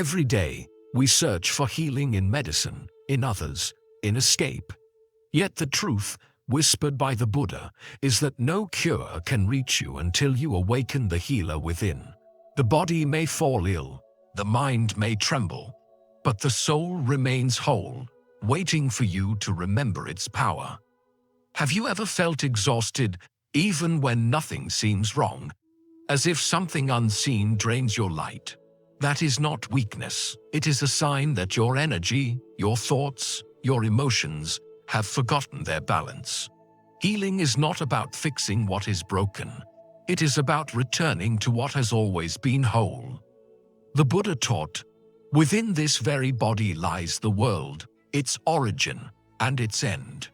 Every day, we search for healing in medicine, in others, in escape. Yet the truth, whispered by the Buddha, is that no cure can reach you until you awaken the healer within. The body may fall ill, the mind may tremble, but the soul remains whole, waiting for you to remember its power. Have you ever felt exhausted, even when nothing seems wrong, as if something unseen drains your light? That is not weakness. It is a sign that your energy, your thoughts, your emotions have forgotten their balance. Healing is not about fixing what is broken. It is about returning to what has always been whole. The Buddha taught, within this very body lies the world, its origin and its end.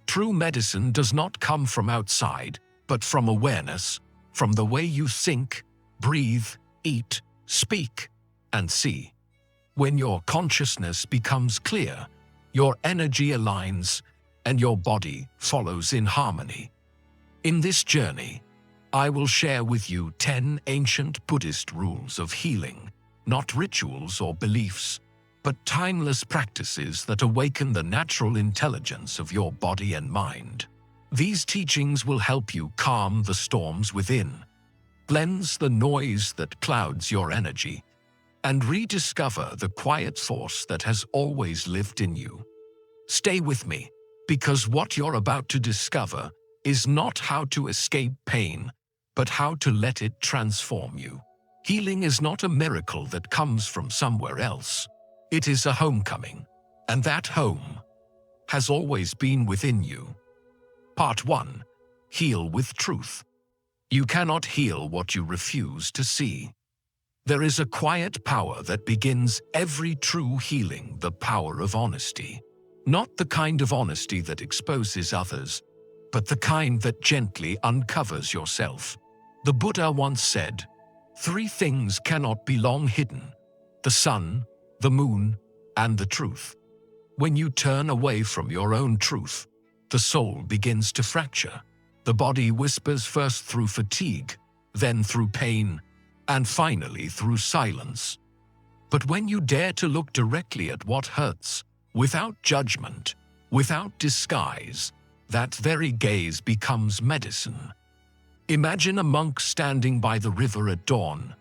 True medicine does not come from outside, but from awareness, from the way you think, breathe, eat, speak, and see. When your consciousness becomes clear, your energy aligns, and your body follows in harmony. In this journey, I will share with you 10 ancient Buddhist rules of healing, not rituals or beliefs, but timeless practices that awaken the natural intelligence of your body and mind. These teachings will help you calm the storms within, cleanse the noise that clouds your energy, and rediscover the quiet force that has always lived in you. Stay with me, because what you're about to discover is not how to escape pain, but how to let it transform you. Healing is not a miracle that comes from somewhere else. It is a homecoming, and that home has always been within you. Part 1. Heal with truth. You cannot heal what you refuse to see. There is a quiet power that begins every true healing, the power of honesty. Not the kind of honesty that exposes others, but the kind that gently uncovers yourself. The Buddha once said, 3 things cannot be long hidden: the sun, the moon, and the truth. When you turn away from your own truth, the soul begins to fracture. The body whispers first through fatigue, then through pain, and finally through silence. But when you dare to look directly at what hurts, without judgment, without disguise, that very gaze becomes medicine. Imagine a monk standing by the river at dawn.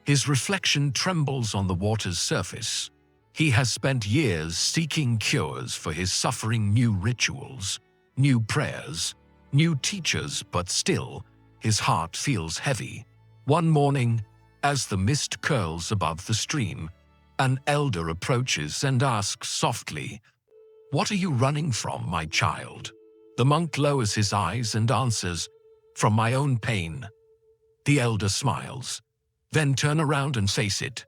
His reflection trembles on the water's surface. He has spent years seeking cures for his suffering, new rituals, new prayers, new teachers, but still, his heart feels heavy. One morning, as the mist curls above the stream, an elder approaches and asks softly, "What are you running from, my child?" The monk lowers his eyes and answers, "From my own pain." The elder smiles. "Then turn around and face it.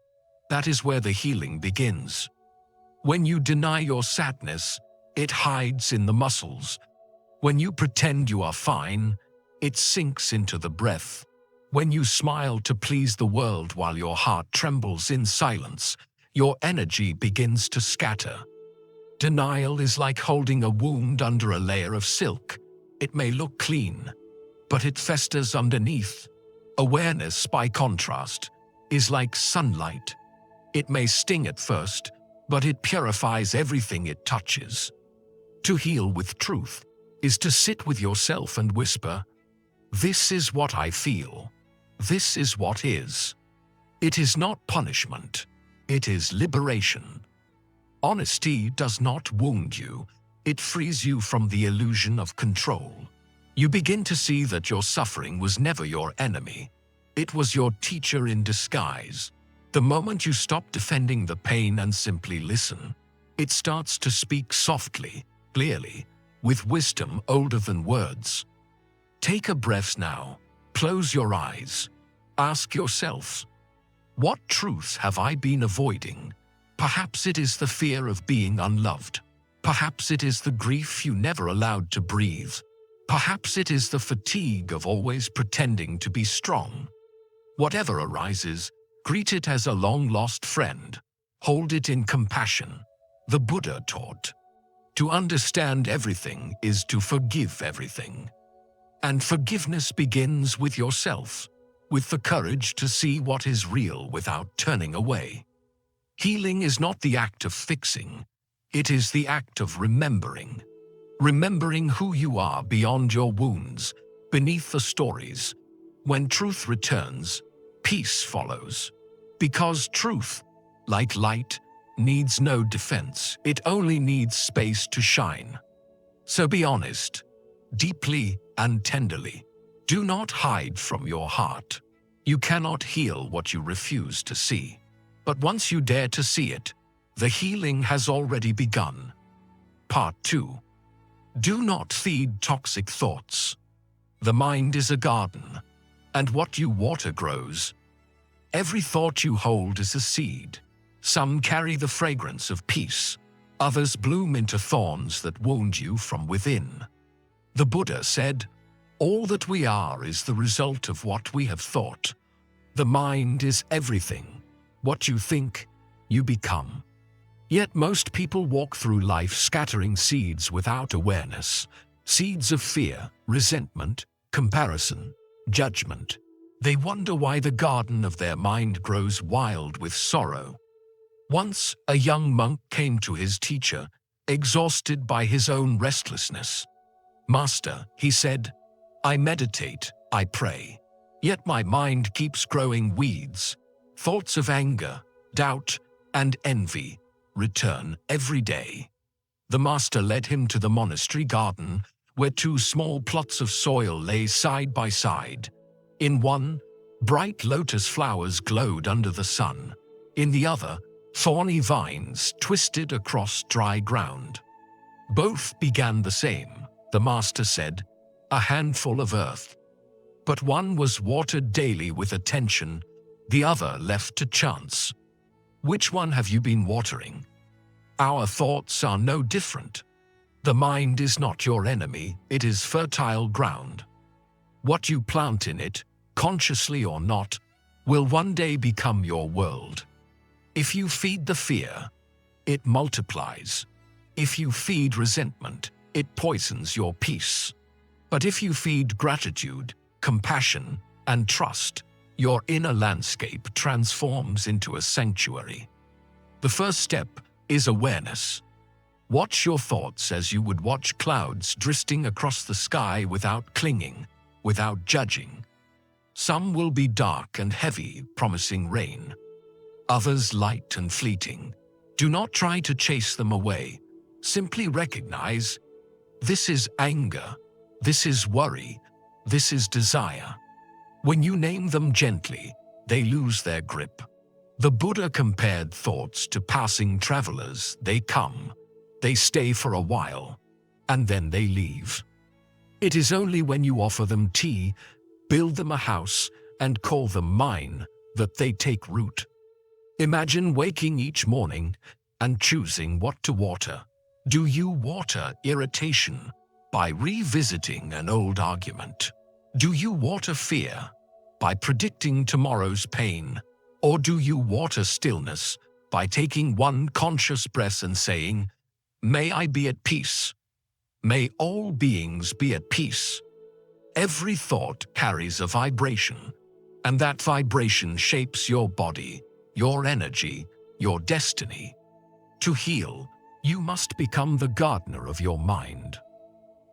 That is where the healing begins. When you deny your sadness, it hides in the muscles. When you pretend you are fine, it sinks into the breath. When you smile to please the world while your heart trembles in silence, your energy begins to scatter. Denial is like holding a wound under a layer of silk. It may look clean, but it festers underneath. Awareness, by contrast, is like sunlight. It may sting at first, but it purifies everything it touches. To heal with truth is to sit with yourself and whisper, "This is what I feel. This is what is." It is not punishment. It is liberation. Honesty does not wound you. It frees you from the illusion of control. You begin to see that your suffering was never your enemy. It was your teacher in disguise. The moment you stop defending the pain and simply listen, it starts to speak softly, clearly, with wisdom older than words. Take a breath now. Close your eyes. Ask yourself, what truths have I been avoiding? Perhaps it is the fear of being unloved. Perhaps it is the grief you never allowed to breathe. Perhaps it is the fatigue of always pretending to be strong. Whatever arises, greet it as a long-lost friend. Hold it in compassion. The Buddha taught, to understand everything is to forgive everything. And forgiveness begins with yourself, with the courage to see what is real without turning away. Healing is not the act of fixing. It is the act of remembering. Remembering who you are beyond your wounds, beneath the stories. When truth returns, peace follows. Because truth, like light, needs no defense. It only needs space to shine. So be honest, deeply and tenderly. Do not hide from your heart. You cannot heal what you refuse to see. But once you dare to see it, the healing has already begun. Part 2. Do not feed toxic thoughts. The mind is a garden, and what you water grows. Every thought you hold is a seed. Some carry the fragrance of peace. Others bloom into thorns that wound you from within. The Buddha said, "All that we are is the result of what we have thought." The mind is everything. What you think, you become. Yet most people walk through life scattering seeds without awareness. Seeds of fear, resentment, comparison, judgment. They wonder why the garden of their mind grows wild with sorrow. Once, a young monk came to his teacher, exhausted by his own restlessness. "Master," he said, "I meditate, I pray. Yet my mind keeps growing weeds. Thoughts of anger, doubt, and envy return every day." The master led him to the monastery garden, where two small plots of soil lay side by side. In one, bright lotus flowers glowed under the sun. In the other, thorny vines twisted across dry ground. Both began the same, the master said, a handful of earth. But one was watered daily with attention, the other left to chance. Which one have you been watering? Our thoughts are no different. The mind is not your enemy, it is fertile ground. What you plant in it, consciously or not, will one day become your world. If you feed the fear, it multiplies. If you feed resentment, it poisons your peace. But if you feed gratitude, compassion, and trust, your inner landscape transforms into a sanctuary. The first step is awareness. Watch your thoughts as you would watch clouds drifting across the sky without clinging, without judging. Some will be dark and heavy, promising rain. Others light and fleeting. Do not try to chase them away. Simply recognize, this is anger, this is worry, this is desire. When you name them gently, they lose their grip. The Buddha compared thoughts to passing travelers. They come, they stay for a while, and then they leave. It is only when you offer them tea, build them a house, and call them mine, that they take root. Imagine waking each morning and choosing what to water. Do you water irritation by revisiting an old argument? Do you water fear by predicting tomorrow's pain? Or do you water stillness by taking one conscious breath and saying, "May I be at peace. May all beings be at peace"? Every thought carries a vibration, and that vibration shapes your body, your energy, your destiny. To heal, you must become the gardener of your mind.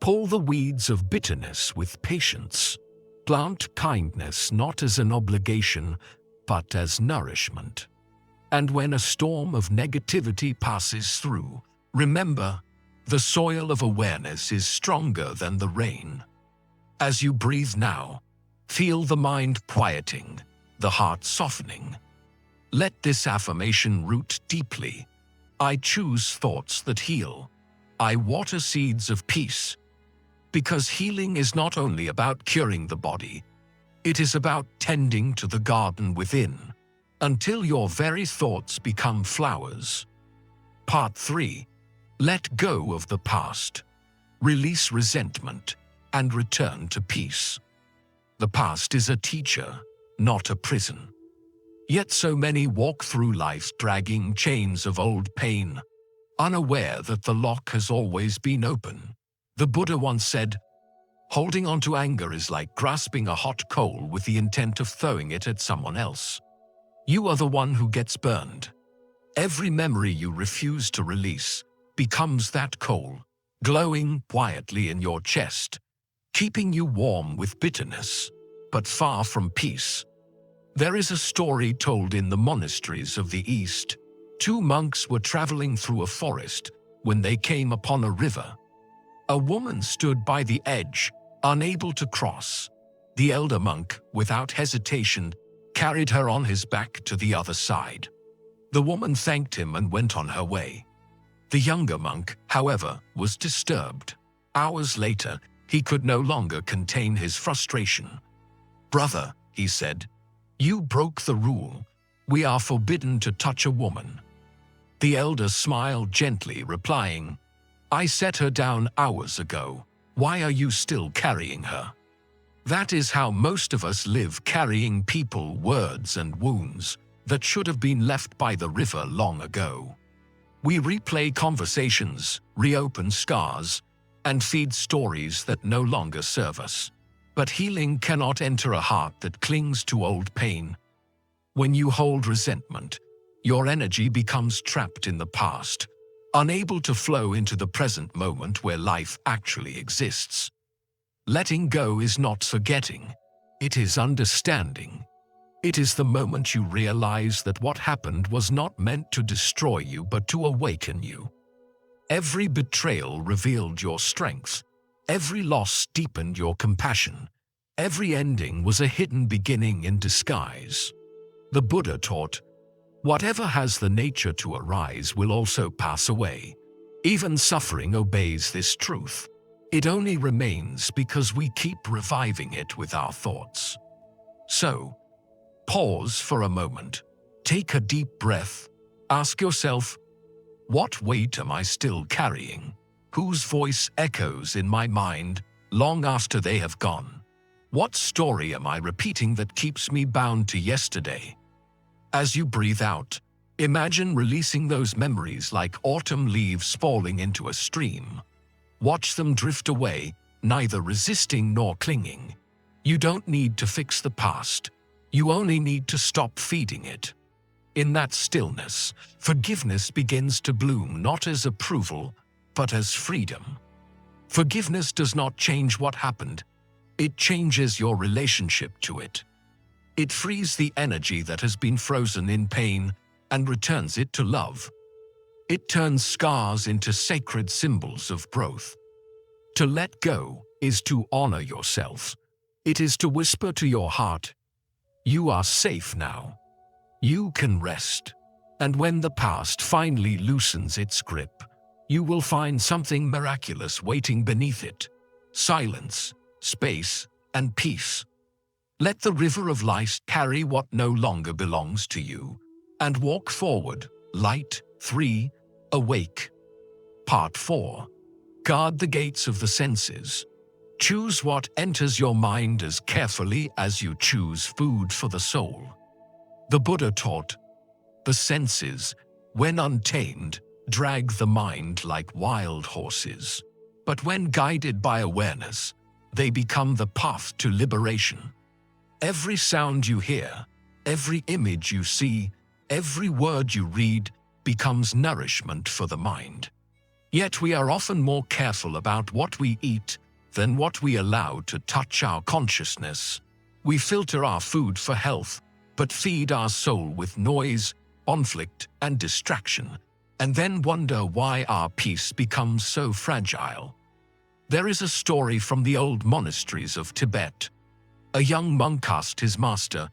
Pull the weeds of bitterness with patience. Plant kindness not as an obligation, but as nourishment. And when a storm of negativity passes through, remember, the soil of awareness is stronger than the rain. As you breathe now, feel the mind quieting, the heart softening. Let this affirmation root deeply. I choose thoughts that heal. I water seeds of peace. Because healing is not only about curing the body, it is about tending to the garden within, until your very thoughts become flowers. Part 3. Let go of the past. Release resentment and return to peace. The past is a teacher, not a prison. Yet so many walk through life dragging chains of old pain, unaware that the lock has always been open. The Buddha once said, "Holding on to anger is like grasping a hot coal with the intent of throwing it at someone else. You are the one who gets burned." Every memory you refuse to release becomes that coal, glowing quietly in your chest, keeping you warm with bitterness, but far from peace. There is a story told in the monasteries of the East. Two monks were traveling through a forest when they came upon a river. A woman stood by the edge, unable to cross. The elder monk, without hesitation, carried her on his back to the other side. The woman thanked him and went on her way. The younger monk, however, was disturbed. Hours later, he could no longer contain his frustration. "Brother," he said, "you broke the rule. We are forbidden to touch a woman." The elder smiled gently, replying, "I set her down hours ago. Why are you still carrying her?" That is how most of us live, carrying people, words, and wounds that should have been left by the river long ago. We replay conversations, reopen scars, and feed stories that no longer serve us. But healing cannot enter a heart that clings to old pain. When you hold resentment, your energy becomes trapped in the past, unable to flow into the present moment where life actually exists. Letting go is not forgetting. It is understanding. It is the moment you realize that what happened was not meant to destroy you but to awaken you. Every betrayal revealed your strength. Every loss deepened your compassion. Every ending was a hidden beginning in disguise. The Buddha taught, "Whatever has the nature to arise will also pass away." Even suffering obeys this truth. It only remains because we keep reviving it with our thoughts. So, pause for a moment. Take a deep breath. Ask yourself, what weight am I still carrying? Whose voice echoes in my mind long after they have gone? What story am I repeating that keeps me bound to yesterday? As you breathe out, imagine releasing those memories like autumn leaves falling into a stream. Watch them drift away, neither resisting nor clinging. You don't need to fix the past. You only need to stop feeding it. In that stillness, forgiveness begins to bloom not as approval, but as freedom. Forgiveness does not change what happened. It changes your relationship to it. It frees the energy that has been frozen in pain and returns it to love. It turns scars into sacred symbols of growth. To let go is to honor yourself. It is to whisper to your heart, "You are safe now. You can rest." And when the past finally loosens its grip, you will find something miraculous waiting beneath it: silence, space, and peace. Let the river of life carry what no longer belongs to you, and walk forward. Light 3. Awake. Part 4. Guard the gates of the senses. Choose what enters your mind as carefully as you choose food for the soul. The Buddha taught, "The senses, when untamed, drag the mind like wild horses. But when guided by awareness, they become the path to liberation." Every sound you hear, every image you see, every word you read becomes nourishment for the mind. Yet we are often more careful about what we eat than what we allow to touch our consciousness. We filter our food for health, but feed our soul with noise, conflict, and distraction, and then wonder why our peace becomes so fragile. There is a story from the old monasteries of Tibet. A young monk asked his master,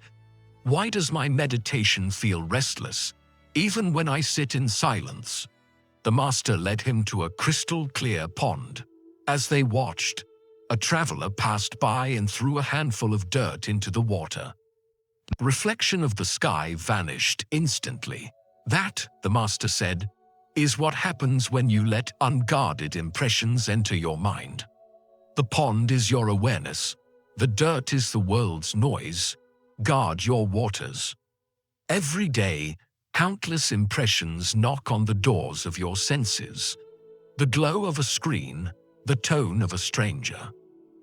"Why does my meditation feel restless, even when I sit in silence?" The master led him to a crystal-clear pond. As they watched, a traveler passed by and threw a handful of dirt into the water. The reflection of the sky vanished instantly. "That," the master said, "is what happens when you let unguarded impressions enter your mind. The pond is your awareness. The dirt is the world's noise. Guard your waters." Every day, countless impressions knock on the doors of your senses. The glow of a screen, the tone of a stranger,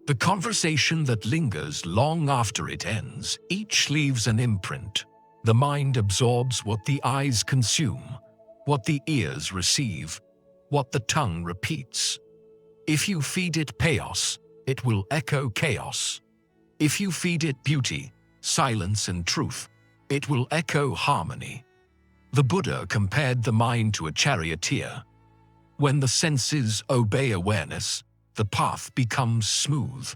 the conversation that lingers long after it ends. Each leaves an imprint. The mind absorbs what the eyes consume. what the ears receive, what the tongue repeats. If you feed it chaos, it will echo chaos. If you feed it beauty, silence and truth, it will echo harmony. The Buddha compared the mind to a charioteer. When the senses obey awareness, the path becomes smooth.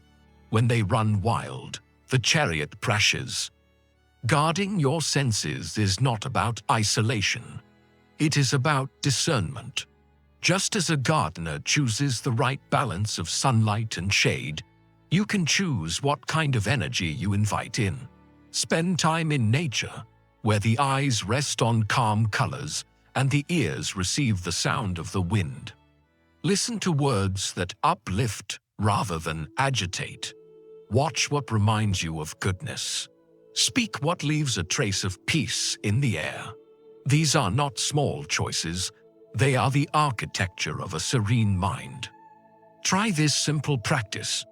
When they run wild, the chariot crashes. Guarding your senses is not about isolation. It is about discernment. Just as a gardener chooses the right balance of sunlight and shade, you can choose what kind of energy you invite in. Spend time in nature, where the eyes rest on calm colors and the ears receive the sound of the wind. Listen to words that uplift rather than agitate. Watch what reminds you of goodness. Speak what leaves a trace of peace in the air. These are not small choices. They are the architecture of a serene mind. Try this simple practice.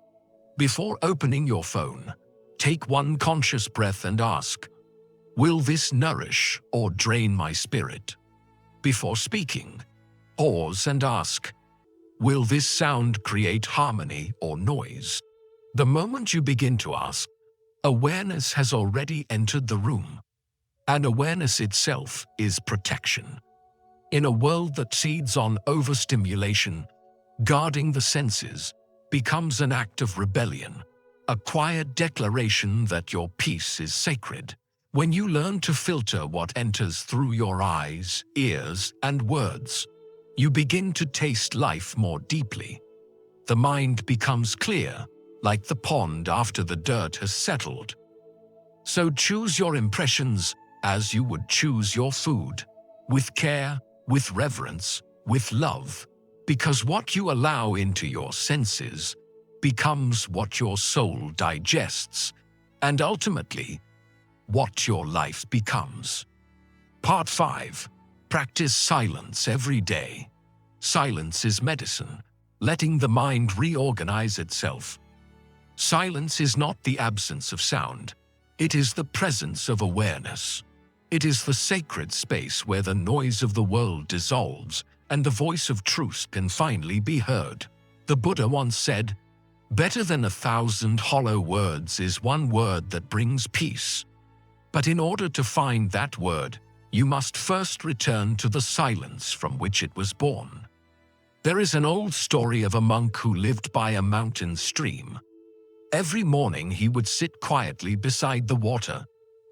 Before opening your phone, take one conscious breath and ask, will this nourish or drain my spirit? Before speaking, pause and ask, will this sound create harmony or noise? The moment you begin to ask, awareness has already entered the room, and awareness itself is protection. In a world that feeds on overstimulation, guarding the senses becomes an act of rebellion, a quiet declaration that your peace is sacred. When you learn to filter what enters through your eyes, ears, and words, you begin to taste life more deeply. The mind becomes clear, like the pond after the dirt has settled. So choose your impressions as you would choose your food, with care, with reverence, with love, because what you allow into your senses becomes what your soul digests, and ultimately, what your life becomes. Part 5. Practice silence every day. Silence is medicine, letting the mind reorganize itself. Silence is not the absence of sound. It is the presence of awareness. It is the sacred space where the noise of the world dissolves and the voice of truth can finally be heard. The Buddha once said, "Better than 1,000 hollow words is one word that brings peace." But in order to find that word, you must first return to the silence from which it was born. There is an old story of a monk who lived by a mountain stream. Every morning he would sit quietly beside the water,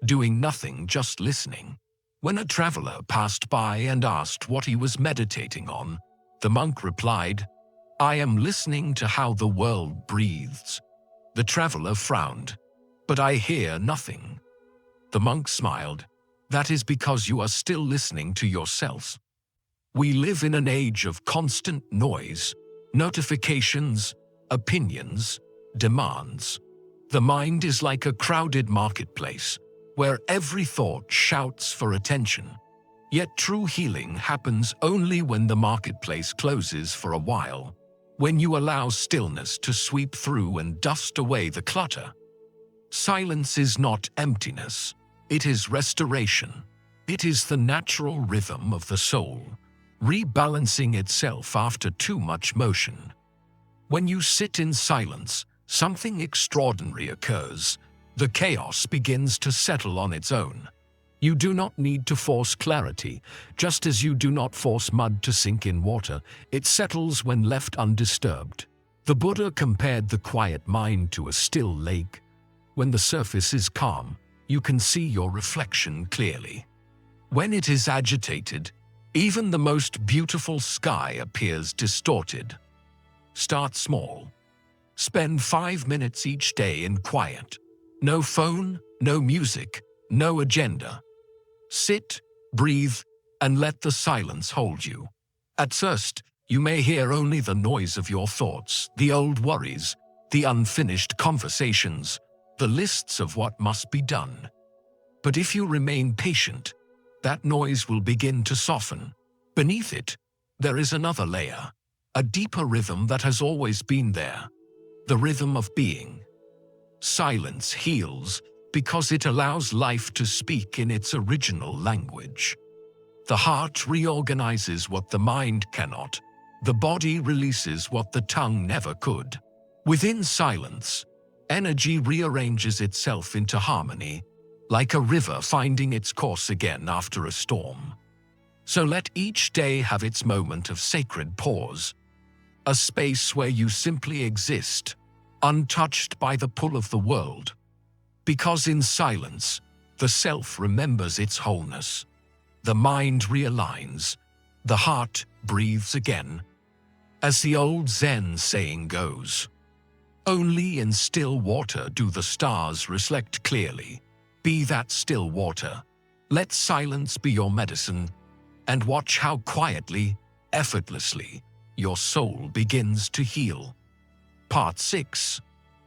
doing nothing, just listening. When a traveler passed by and asked what he was meditating on, the monk replied, "I am listening to how the world breathes." The traveler frowned, "But I hear nothing." The monk smiled, "That is because you are still listening to yourself." We live in an age of constant noise, notifications, opinions, demands. The mind is like a crowded marketplace, where every thought shouts for attention. Yet true healing happens only when the marketplace closes for a while, when you allow stillness to sweep through and dust away the clutter. Silence is not emptiness, it is restoration. It is the natural rhythm of the soul, rebalancing itself after too much motion. When you sit in silence, something extraordinary occurs. The chaos begins to settle on its own. You do not need to force clarity, just as you do not force mud to sink in water. It settles when left undisturbed. The Buddha compared the quiet mind to a still lake. When the surface is calm, you can see your reflection clearly. When it is agitated, even the most beautiful sky appears distorted. Start small. Spend 5 minutes each day in quiet. No phone, no music, no agenda. Sit, breathe, and let the silence hold you. At first, you may hear only the noise of your thoughts, the old worries, the unfinished conversations, the lists of what must be done. But if you remain patient, that noise will begin to soften. Beneath it, there is another layer, a deeper rhythm that has always been there, the rhythm of being. Silence heals because it allows life to speak in its original language. The heart reorganizes what the mind cannot. The body releases what the tongue never could. Within silence, energy rearranges itself into harmony, like a river finding its course again after a storm. So let each day have its moment of sacred pause, a space where you simply exist, untouched by the pull of the world. Because in silence, the self remembers its wholeness. The mind realigns, the heart breathes again. As the old Zen saying goes, "Only in still water do the stars reflect clearly. Be that still water. Let silence be your medicine, and watch how quietly, effortlessly, your soul begins to heal." Part 6.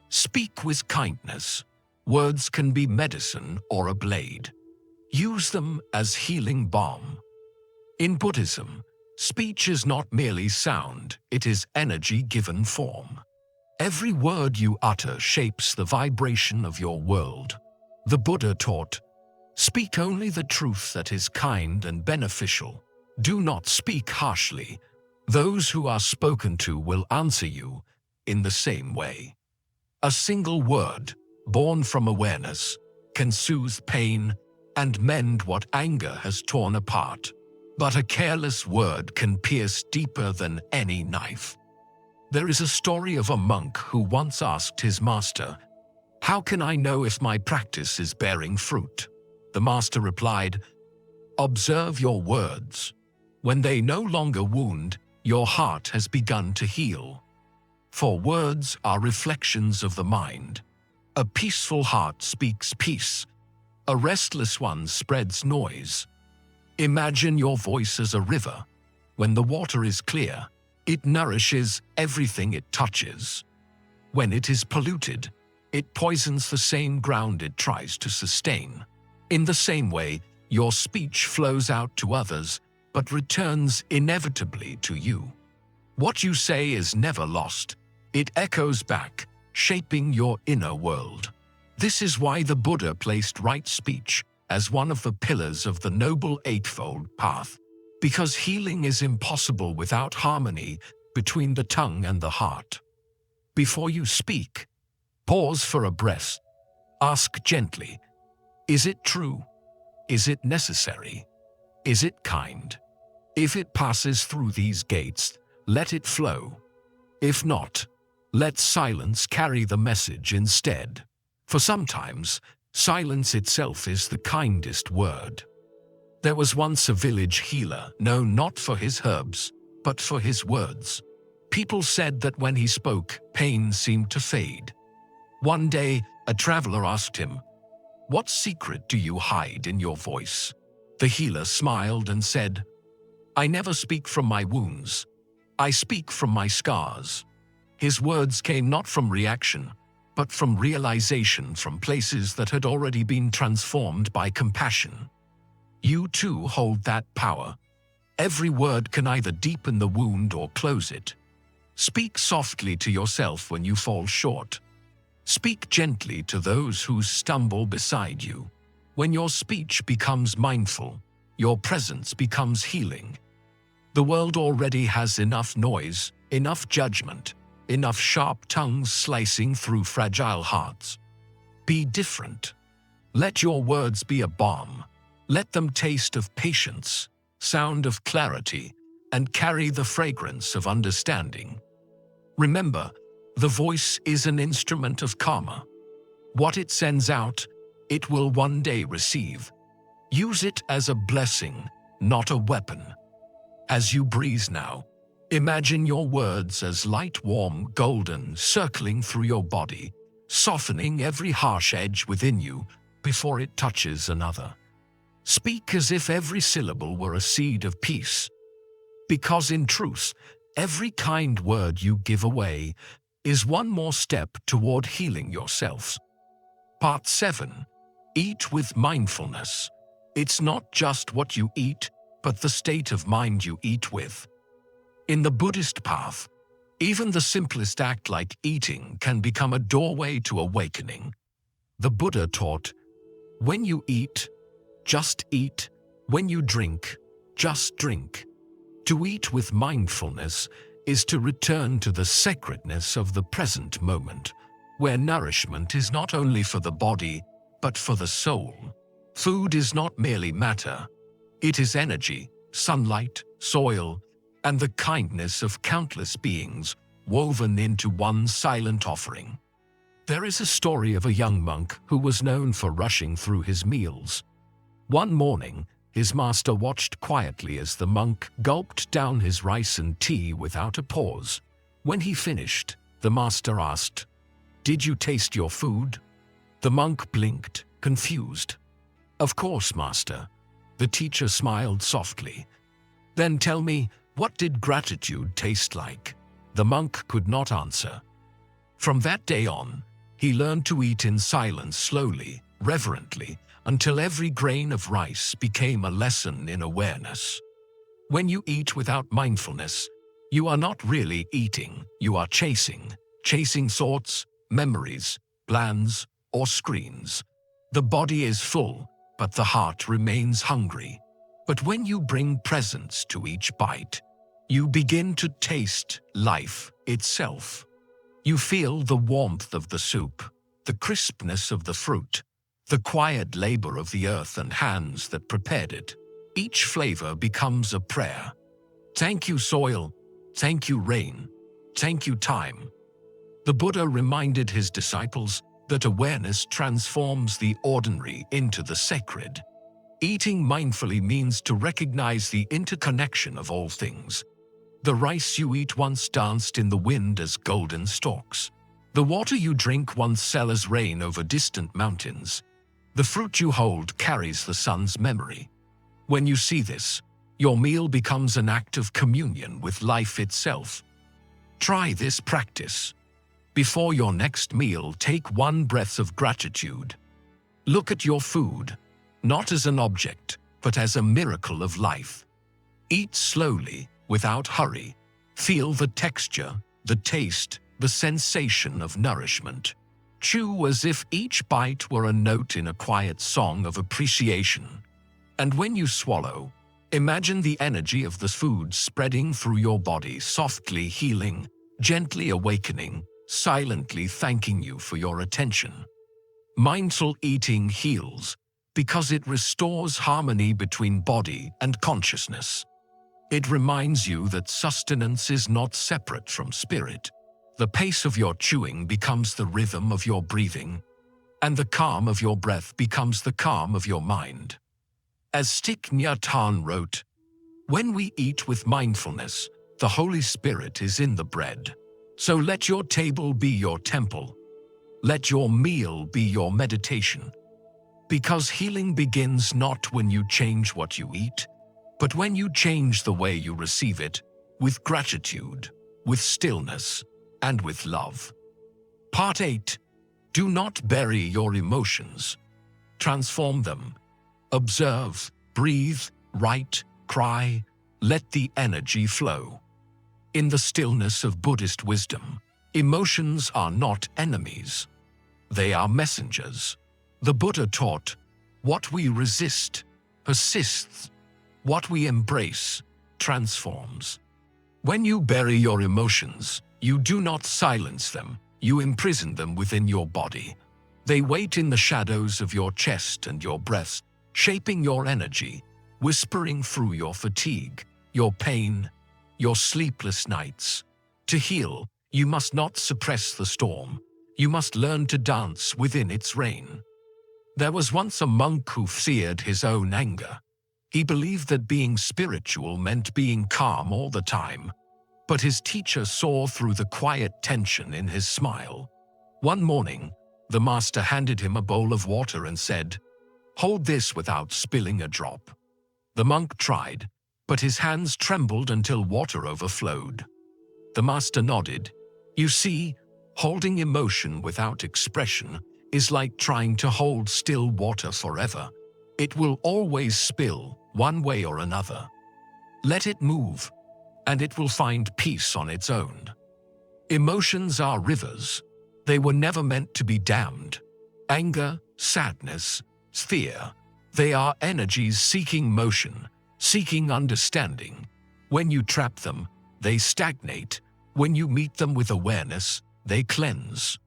Speak with kindness. Words can be medicine or a blade. Use them as healing balm. In Buddhism, speech is not merely sound, it is energy given form. Every word you utter shapes the vibration of your world. The Buddha taught, "Speak only the truth that is kind and beneficial. Do not speak harshly. Those who are spoken to will answer you in the same way." A single word, born from awareness, can soothe pain and mend what anger has torn apart. But a careless word can pierce deeper than any knife. There is a story of a monk who once asked his master, "How can I know if my practice is bearing fruit?" The master replied, "Observe your words. When they no longer wound, your heart has begun to heal." For words are reflections of the mind. A peaceful heart speaks peace. A restless one spreads noise. Imagine your voice as a river. When the water is clear, it nourishes everything it touches. When it is polluted, it poisons the same ground it tries to sustain. In the same way, your speech flows out to others, but returns inevitably to you. What you say is never lost. It echoes back, shaping your inner world. This is why the Buddha placed right speech as one of the pillars of the Noble Eightfold Path, because healing is impossible without harmony between the tongue and the heart. Before you speak, pause for a breath. Ask gently, is it true? Is it necessary? Is it kind? If it passes through these gates, let it flow. If not, let silence carry the message instead. For sometimes, silence itself is the kindest word. There was once a village healer known not for his herbs, but for his words. People said that when he spoke, pain seemed to fade. One day, a traveler asked him, "What secret do you hide in your voice?" The healer smiled and said, "I never speak from my wounds. I speak from my scars." His words came not from reaction, but from realization, from places that had already been transformed by compassion. You too hold that power. Every word can either deepen the wound or close it. Speak softly to yourself when you fall short. Speak gently to those who stumble beside you. When your speech becomes mindful, your presence becomes healing. The world already has enough noise, enough judgment, enough sharp tongues slicing through fragile hearts. Be different. Let your words be a balm. Let them taste of patience, sound of clarity, and carry the fragrance of understanding. Remember, the voice is an instrument of karma. What it sends out, it will one day receive. Use it as a blessing, not a weapon. As you breathe now, imagine your words as light, warm, golden, circling through your body, softening every harsh edge within you before it touches another. Speak as if every syllable were a seed of peace. Because in truth, every kind word you give away is one more step toward healing yourself. Part 7. Eat with mindfulness. It's not just what you eat, but the state of mind you eat with. In the Buddhist path, even the simplest act like eating can become a doorway to awakening. The Buddha taught, when you eat, just eat. When you drink, just drink. To eat with mindfulness is to return to the sacredness of the present moment, where nourishment is not only for the body, but for the soul. Food is not merely matter. It is energy, sunlight, soil, and the kindness of countless beings woven into one silent offering. There is a story of a young monk who was known for rushing through his meals. One morning, his master watched quietly as the monk gulped down his rice and tea without a pause. When he finished, the master asked, "Did you taste your food?" The monk blinked, confused. "Of course, master." The teacher smiled softly. "Then tell me, what did gratitude taste like?" The monk could not answer. From that day on, he learned to eat in silence, slowly, reverently, until every grain of rice became a lesson in awareness. When you eat without mindfulness, you are not really eating, you are chasing thoughts, memories, plans, or screens. The body is full, but the heart remains hungry. But when you bring presence to each bite, you begin to taste life itself. You feel the warmth of the soup, the crispness of the fruit, the quiet labor of the earth and hands that prepared it. Each flavor becomes a prayer. Thank you, soil. Thank you, rain. Thank you, time. The Buddha reminded his disciples that awareness transforms the ordinary into the sacred. Eating mindfully means to recognize the interconnection of all things. The rice you eat once danced in the wind as golden stalks. The water you drink once fell as rain over distant mountains. The fruit you hold carries the sun's memory. When you see this, your meal becomes an act of communion with life itself. Try this practice. Before your next meal, take one breath of gratitude. Look at your food, not as an object, but as a miracle of life. Eat slowly, without hurry. Feel the texture, the taste, the sensation of nourishment. Chew as if each bite were a note in a quiet song of appreciation. And when you swallow, imagine the energy of the food spreading through your body, softly healing, gently awakening, silently thanking you for your attention. Mindful eating heals because it restores harmony between body and consciousness. It reminds you that sustenance is not separate from spirit. The pace of your chewing becomes the rhythm of your breathing, and the calm of your breath becomes the calm of your mind. As Thich Nhat Hanh wrote, "When we eat with mindfulness, the Holy Spirit is in the bread. So let your table be your temple. Let your meal be your meditation." Because healing begins not when you change what you eat, but when you change the way you receive it, with gratitude, with stillness, and with love. Part 8. Do not bury your emotions. Transform them. Observe, breathe, write, cry, let the energy flow. In the stillness of Buddhist wisdom, emotions are not enemies. They are messengers. The Buddha taught, what we resist persists, what we embrace transforms. When you bury your emotions, you do not silence them, you imprison them within your body. They wait in the shadows of your chest and your breast, shaping your energy, whispering through your fatigue, your pain, your sleepless nights. To heal, you must not suppress the storm. You must learn to dance within its rain. There was once a monk who feared his own anger. He believed that being spiritual meant being calm all the time. But his teacher saw through the quiet tension in his smile. One morning, the master handed him a bowl of water and said, "Hold this without spilling a drop." The monk tried, but his hands trembled until water overflowed. The master nodded. You see, holding emotion without expression is like trying to hold still water forever. It will always spill, one way or another. Let it move, and it will find peace on its own. Emotions are rivers. They were never meant to be dammed. Anger, sadness, fear, they are energies seeking motion, seeking understanding. When you trap them, they stagnate. When you meet them with awareness, they cleanse.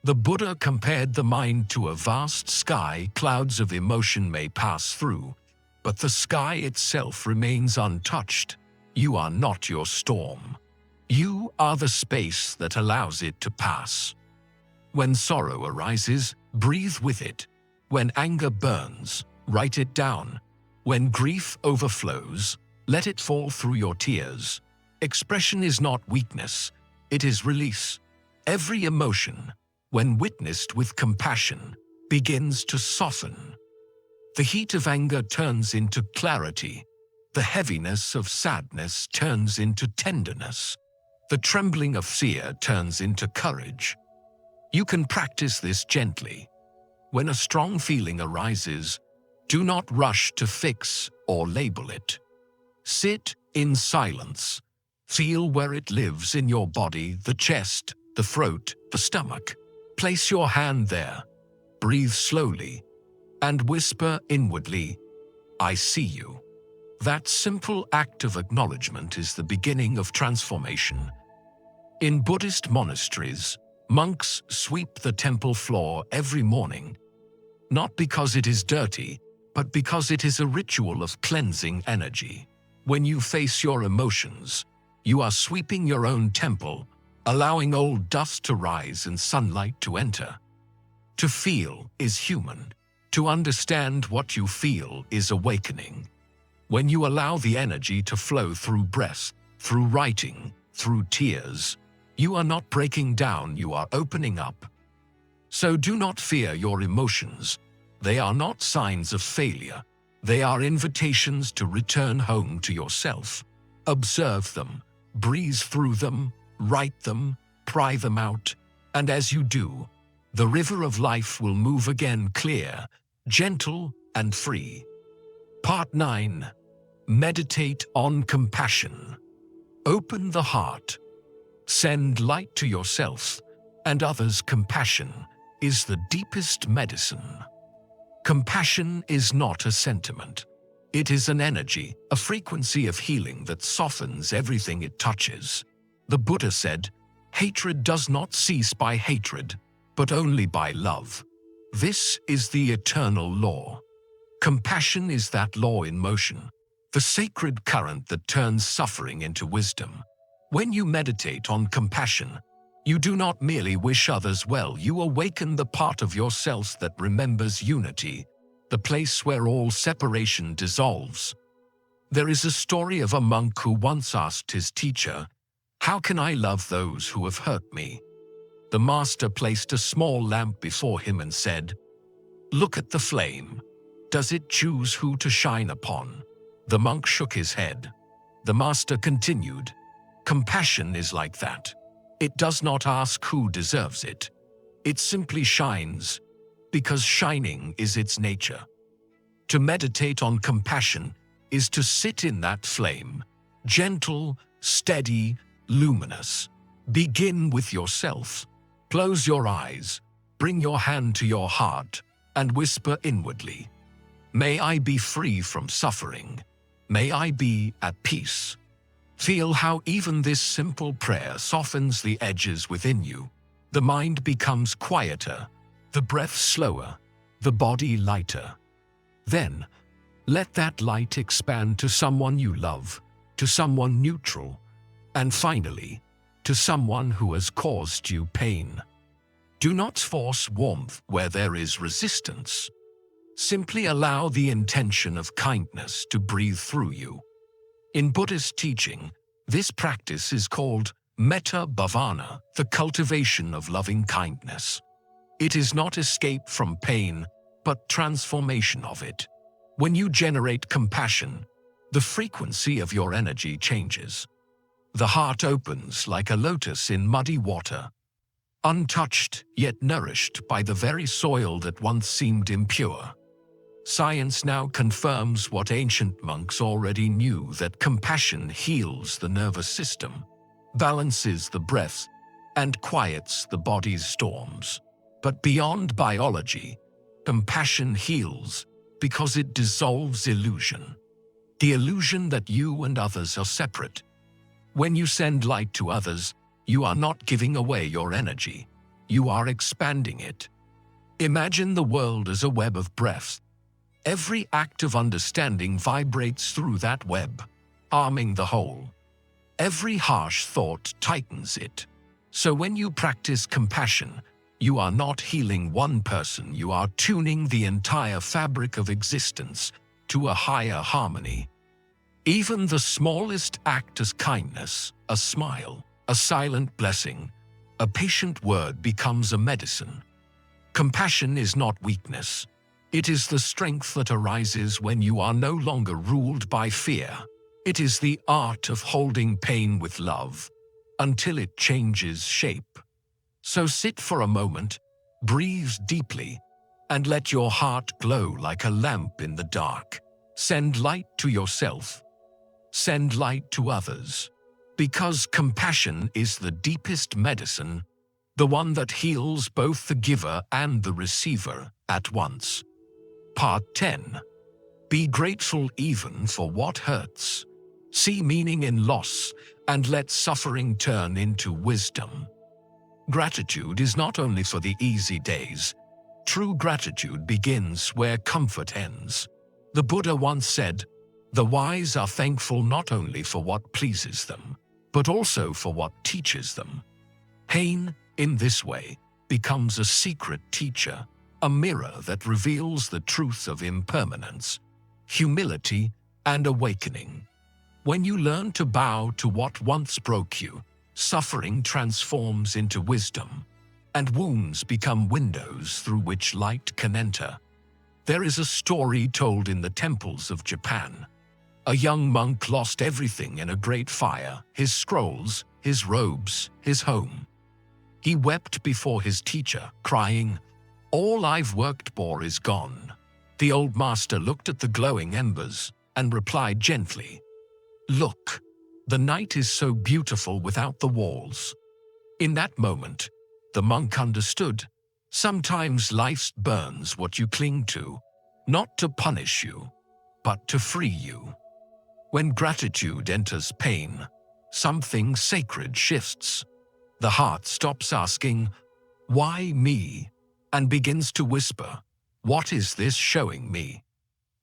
The Buddha compared the mind to a vast sky. Clouds of emotion may pass through, but the sky itself remains untouched. You are not your storm. You are the space that allows it to pass. When sorrow arises, breathe with it. When anger burns, write it down. When grief overflows, let it fall through your tears. Expression is not weakness, it is release. Every emotion, when witnessed with compassion, begins to soften. The heat of anger turns into clarity. The heaviness of sadness turns into tenderness. The trembling of fear turns into courage. You can practice this gently. When a strong feeling arises, do not rush to fix or label it. Sit in silence. Feel where it lives in your body, the chest, the throat, the stomach. Place your hand there. Breathe slowly and whisper inwardly, "I see you." That simple act of acknowledgement is the beginning of transformation. In Buddhist monasteries, monks sweep the temple floor every morning, not because it is dirty, but because it is a ritual of cleansing energy. When you face your emotions, you are sweeping your own temple, allowing old dust to rise and sunlight to enter. To feel is human. To understand what you feel is awakening. When you allow the energy to flow through breath, through writing, through tears, you are not breaking down, you are opening up. So do not fear your emotions. They are not signs of failure. They are invitations to return home to yourself. Observe them, breathe through them, write them, pry them out, and as you do, the river of life will move again, clear, gentle, and free. Part 9. Meditate on compassion. Open the heart. Send light to yourself and others. Compassion is the deepest medicine. Compassion is not a sentiment. It is an energy, a frequency of healing that softens everything it touches. The Buddha said, "Hatred does not cease by hatred, but only by love." This is the eternal law. Compassion is that law in motion, the sacred current that turns suffering into wisdom. When you meditate on compassion, you do not merely wish others well, you awaken the part of yourself that remembers unity, the place where all separation dissolves. There is a story of a monk who once asked his teacher, "How can I love those who have hurt me?" The master placed a small lamp before him and said, "Look at the flame. Does it choose who to shine upon?" The monk shook his head. The master continued, "Compassion is like that. It does not ask who deserves it. It simply shines, because shining is its nature." To meditate on compassion is to sit in that flame, gentle, steady, luminous. Begin with yourself. Close your eyes, bring your hand to your heart, and whisper inwardly, "May I be free from suffering. May I be at peace." Feel how even this simple prayer softens the edges within you. The mind becomes quieter, the breath slower, the body lighter. Then, let that light expand to someone you love, to someone neutral, and finally, to someone who has caused you pain. Do not force warmth where there is resistance. Simply allow the intention of kindness to breathe through you. In Buddhist teaching, this practice is called metta bhavana, the cultivation of loving kindness. It is not escape from pain, but transformation of it. When you generate compassion, the frequency of your energy changes. The heart opens like a lotus in muddy water, untouched yet nourished by the very soil that once seemed impure. Science now confirms what ancient monks already knew, that compassion heals the nervous system, balances the breath, and quiets the body's storms. But beyond biology, compassion heals because it dissolves illusion. the illusion that you and others are separate. When you send light to others, you are not giving away your energy. You are expanding it. Imagine the world as a web of breath. Every act of understanding vibrates through that web, arming the whole. Every harsh thought tightens it. So when you practice compassion, you are not healing one person, you are tuning the entire fabric of existence to a higher harmony. Even the smallest act as kindness, a smile, a silent blessing, a patient word becomes a medicine. Compassion is not weakness. It is the strength that arises when you are no longer ruled by fear. It is the art of holding pain with love until it changes shape. So sit for a moment, breathe deeply, and let your heart glow like a lamp in the dark. Send light to yourself. Send light to others. Because compassion is the deepest medicine, the one that heals both the giver and the receiver at once. Part 10. Be grateful even for what hurts. See meaning in loss and let suffering turn into wisdom. Gratitude is not only for the easy days. True gratitude begins where comfort ends. The Buddha once said, "The wise are thankful not only for what pleases them, but also for what teaches them." Pain, in this way, becomes a secret teacher, a mirror that reveals the truth of impermanence, humility, and awakening. When you learn to bow to what once broke you, suffering transforms into wisdom, and wounds become windows through which light can enter. There is a story told in the temples of Japan. A young monk lost everything in a great fire: his scrolls, his robes, his home. He wept before his teacher, crying, "All I've worked for is gone." The old master looked at the glowing embers and replied gently, "Look, the night is so beautiful without the walls." In that moment, the monk understood, sometimes life burns what you cling to, not to punish you, but to free you. When gratitude enters pain, something sacred shifts. The heart stops asking, "Why me?" and begins to whisper, "What is this showing me?"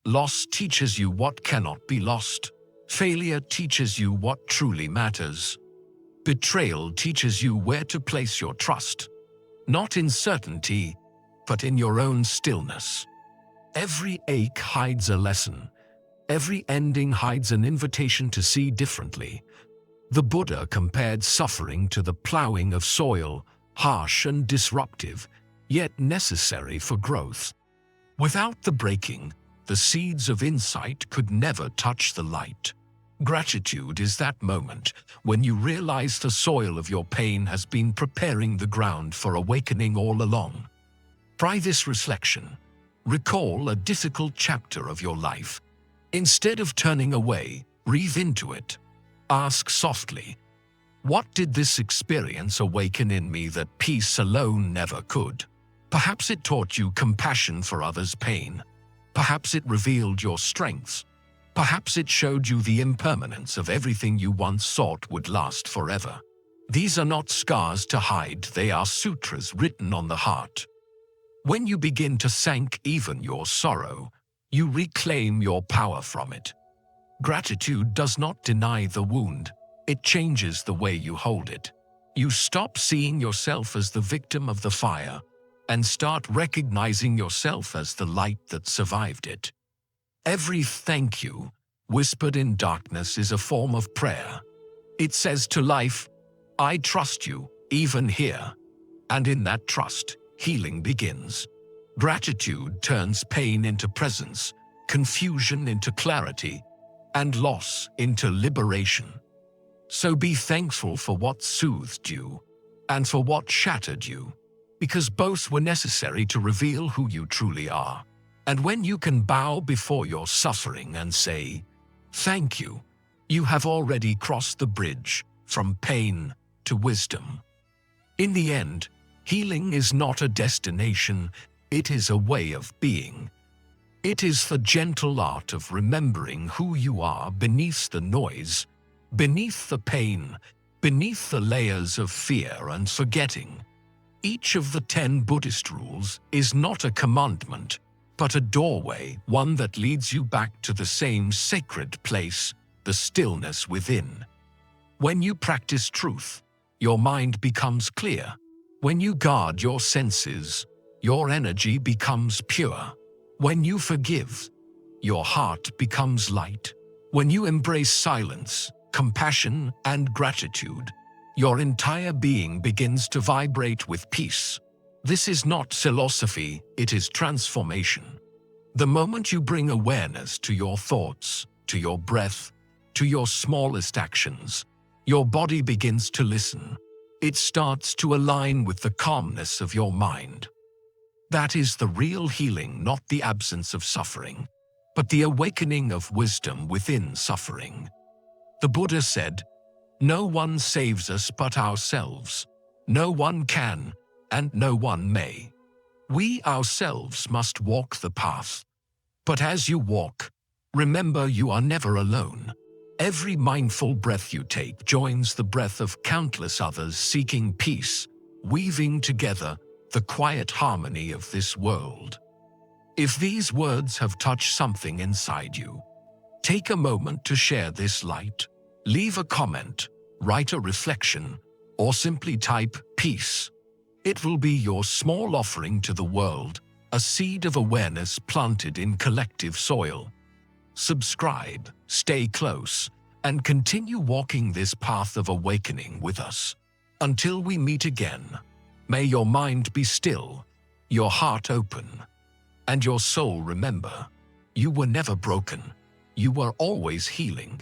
Loss teaches you what cannot be lost. Failure teaches you what truly matters. Betrayal teaches you where to place your trust, not in certainty, but in your own stillness. Every ache hides a lesson. Every ending hides an invitation to see differently. The Buddha compared suffering to the plowing of soil, harsh and disruptive, yet necessary for growth. Without the breaking, the seeds of insight could never touch the light. Gratitude is that moment when you realize the soil of your pain has been preparing the ground for awakening all along. Try this reflection. Recall a difficult chapter of your life. Instead of turning away, breathe into it. Ask softly, "What did this experience awaken in me that peace alone never could?" Perhaps it taught you compassion for others' pain. Perhaps it revealed your strengths. Perhaps it showed you the impermanence of everything you once thought would last forever. These are not scars to hide, they are sutras written on the heart. When you begin to thank even your sorrow, you reclaim your power from it. Gratitude does not deny the wound, it changes the way you hold it. You stop seeing yourself as the victim of the fire and start recognizing yourself as the light that survived it. Every thank you, whispered in darkness, is a form of prayer. It says to life, "I trust you, even here." And in that trust, healing begins. Gratitude turns pain into presence, confusion into clarity, and loss into liberation. So be thankful for what soothed you and for what shattered you, because both were necessary to reveal who you truly are. And when you can bow before your suffering and say, "Thank you," you have already crossed the bridge from pain to wisdom. In the end, healing is not a destination, it is a way of being. It is the gentle art of remembering who you are beneath the noise, beneath the pain, beneath the layers of fear and forgetting. Each of the 10 Buddhist rules is not a commandment, but a doorway, one that leads you back to the same sacred place, the stillness within. When you practice truth, your mind becomes clear. When you guard your senses, your energy becomes pure. When you forgive, your heart becomes light. When you embrace silence, compassion, and gratitude, your entire being begins to vibrate with peace. This is not philosophy, it is transformation. The moment you bring awareness to your thoughts, to your breath, to your smallest actions, your body begins to listen. It starts to align with the calmness of your mind. That is the real healing, not the absence of suffering, but the awakening of wisdom within suffering. The Buddha said, "No one saves us but ourselves. No one can, and no one may. We ourselves must walk the path. But as you walk, remember you are never alone. Every mindful breath you take joins the breath of countless others seeking peace, weaving together the quiet harmony of this world." If these words have touched something inside you, take a moment to share this light. Leave a comment, write a reflection, or simply type peace. It will be your small offering to the world, a seed of awareness planted in collective soil. Subscribe, stay close, and continue walking this path of awakening with us. Until we meet again, may your mind be still, your heart open, and your soul remember, you were never broken, you were always healing.